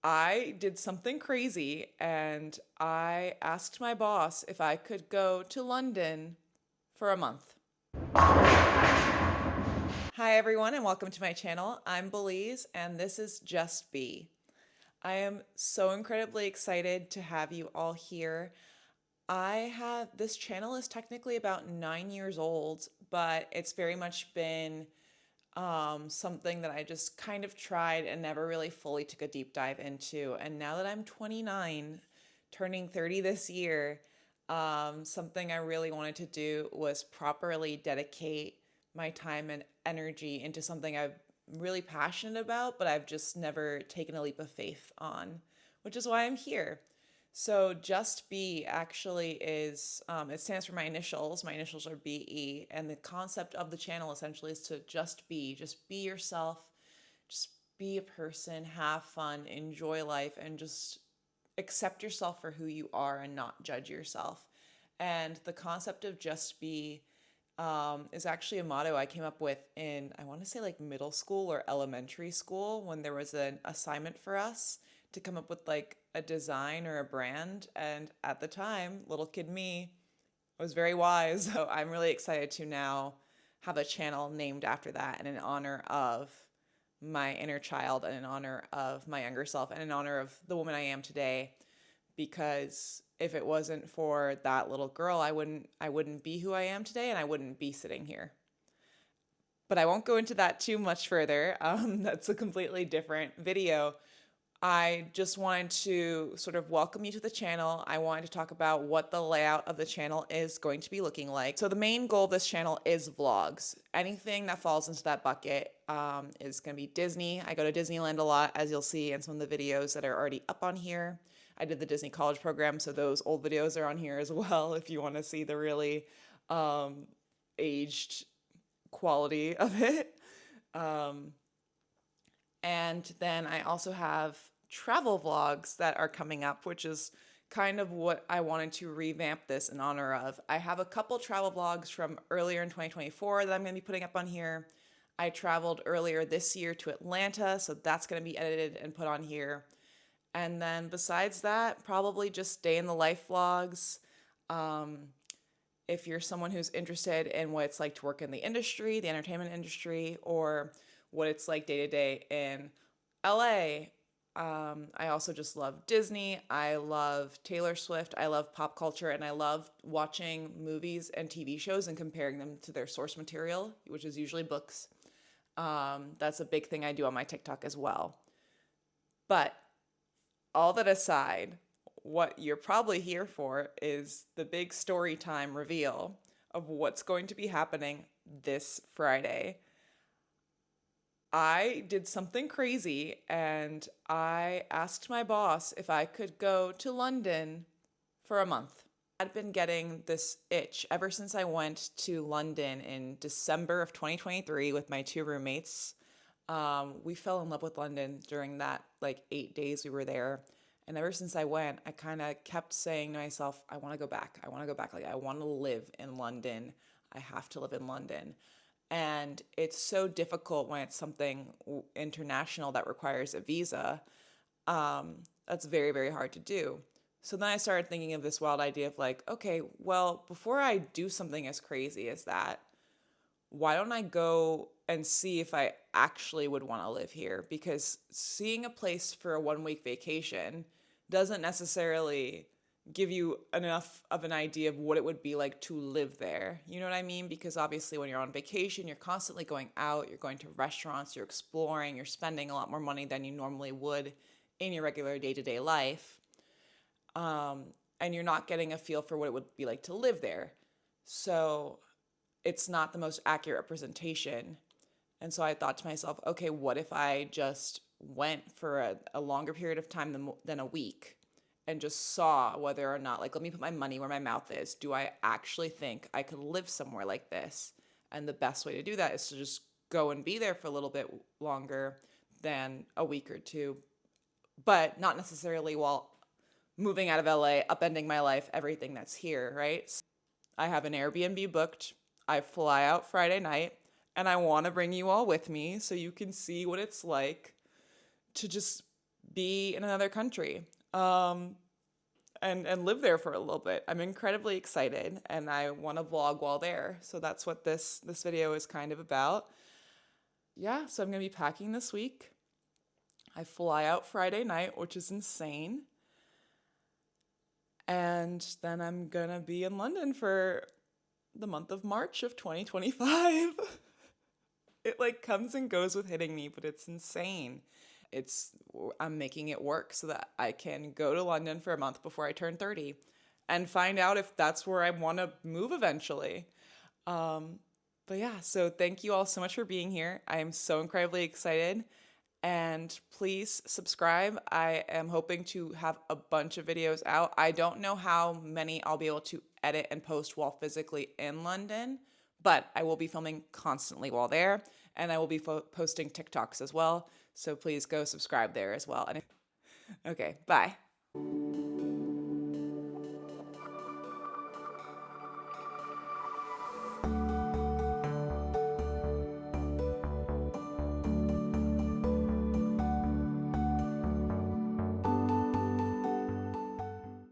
I did something crazy and I asked my boss if I could go to London for a month. Hi, everyone, and welcome to my channel. I'm Belize, and this is Just Be. I am so incredibly excited to have you all here. This channel is technically about 9 years old, but it's very much been something that I just kind of tried and never really fully took a deep dive into. And now that I'm 29, turning 30 this year, something I really wanted to do was properly dedicate my time and energy into something I'm really passionate about, but I've just never taken a leap of faith on, which is why I'm here. So Just Be actually it stands for my initials. My initials are BE. And the concept of the channel essentially is to just be yourself, just be a person, have fun, enjoy life, and just accept yourself for who you are and not judge yourself. And the concept of Just Be is actually a motto I came up with in, I want to say like middle school or elementary school when there was an assignment for us to come up with like a design or a brand. And at the time, little kid me was very wise. So I'm really excited to now have a channel named after that and in honor of my inner child and in honor of my younger self and in honor of the woman I am today. Because if it wasn't for that little girl, I wouldn't be who I am today and I wouldn't be sitting here. But I won't go into that too much further. That's a completely different video. I just wanted to sort of welcome you to the channel. I wanted to talk about what the layout of the channel is going to be looking like. So the main goal of this channel is vlogs. Anything that falls into that bucket is going to be Disney. I go to Disneyland a lot, as you'll see in some of the videos that are already up on here. I did the Disney College program, so those old videos are on here as well if you want to see the really aged quality of it. And then I also have travel vlogs that are coming up, which is kind of what I wanted to revamp this in honor of. I have a couple travel vlogs from earlier in 2024 that I'm going to be putting up on here. I traveled earlier this year to Atlanta, so that's going to be edited and put on here. And then besides that, probably just day in the life vlogs. If you're someone who's interested in what it's like to work in the industry, the entertainment industry, or what it's like day to day in LA. I also just love Disney. I love Taylor Swift. I love pop culture, and I love watching movies and TV shows and comparing them to their source material, which is usually books. That's a big thing I do on my TikTok as well. But all that aside, what you're probably here for is the big story time reveal of what's going to be happening this Friday. I did something crazy and I asked my boss if I could go to London for a month. I'd been getting this itch ever since I went to London in December of 2023 with my two roommates. We fell in love with London during that like 8 days we were there. And ever since I went, I kind of kept saying to myself, I want to go back. I want to go back. Like, I want to live in London. I have to live in London. And it's so difficult when it's something international that requires a visa. That's very, very hard to do. So then I started thinking of this wild idea of like, okay, well, before I do something as crazy as that, why don't I go and see if I actually would want to live here? Because seeing a place for a 1 week vacation doesn't necessarily give you enough of an idea of what it would be like to live there. You know what I mean? Because obviously when you're on vacation, you're constantly going out, you're going to restaurants, you're exploring, you're spending a lot more money than you normally would in your regular day-to-day life. And you're not getting a feel for what it would be like to live there. So it's not the most accurate representation. And so I thought to myself, okay, what if I just went for a longer period of time than a week and just saw whether or not, like, let me put my money where my mouth is. Do I actually think I could live somewhere like this? And the best way to do that is to just go and be there for a little bit longer than a week or two, but not necessarily while moving out of LA, upending my life, everything that's here, right? I have an Airbnb booked. I fly out Friday night, and I want to bring you all with me so you can see what it's like to just be in another country. And live there for a little bit. I'm incredibly excited and I want to vlog while there. So that's what this video is kind of about. Yeah, so I'm going to be packing this week. I fly out Friday night, which is insane. And then I'm going to be in London for the month of March of 2025. It like comes and goes with hitting me, but it's insane. I'm making it work so that I can go to London for a month before I turn 30 and find out if that's where I want to move eventually. But yeah, so thank you all so much for being here. I am so incredibly excited. And please subscribe. I am hoping to have a bunch of videos out. I don't know how many I'll be able to edit and post while physically in London, but I will be filming constantly while there, and I will be posting TikToks as well. So please go subscribe there as well. Okay, bye.